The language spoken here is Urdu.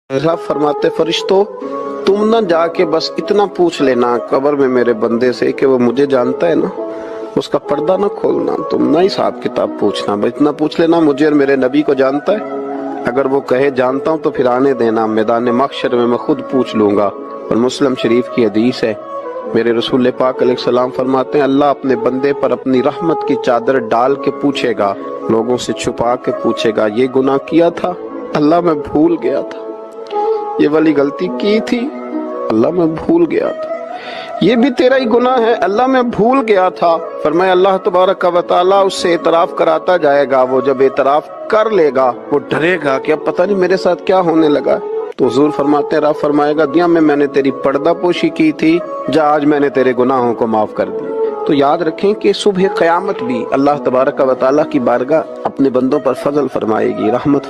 اللہ فرماتے فرشتوں تم نہ جا کے بس اتنا پوچھ لینا قبر میں میرے بندے سے کہ وہ مجھے جانتا ہے نا، اس کا پردہ نہ کھولنا، تم نہ حساب کتاب پوچھنا، بس اتنا پوچھ لینا مجھے اور میرے نبی کو جانتا ہے؟ اگر وہ کہے جانتا ہوں تو پھر آنے دینا، میدان محشر میں خود پوچھ لوں گا۔ اور مسلم شریف کی حدیث ہے، میرے رسول پاک علیہ السلام فرماتے ہیں اللہ اپنے بندے پر اپنی رحمت کی چادر ڈال کے پوچھے گا، لوگوں سے چھپا کے پوچھے گا یہ گناہ کیا تھا؟ اللہ میں بھول گیا تھا۔ یہ والی غلطی کی تھی؟ اللہ میں بھول گیا تھا۔ یہ بھی تیرا ہی گناہ ہے؟ اللہ میں بھول گیا تھا۔ فرمایا اللہ تبارک و تعالیٰ اس سے اعتراف کراتا جائے گا، وہ جب اعتراف کر لے گا وہ ڈرے گا کہ اب پتہ نہیں میرے ساتھ کیا ہونے لگا۔ تو حضور فرماتے ہیں رب فرمائے گا دنیا میں نے تیری پردہ پوشی کی تھی، جا آج میں نے تیرے گناہوں کو معاف کر دی۔ تو یاد رکھیں کہ صبح قیامت بھی اللہ تبارک و تعالیٰ کی بارگاہ اپنے بندوں پر فضل فرمائے گی، رحمت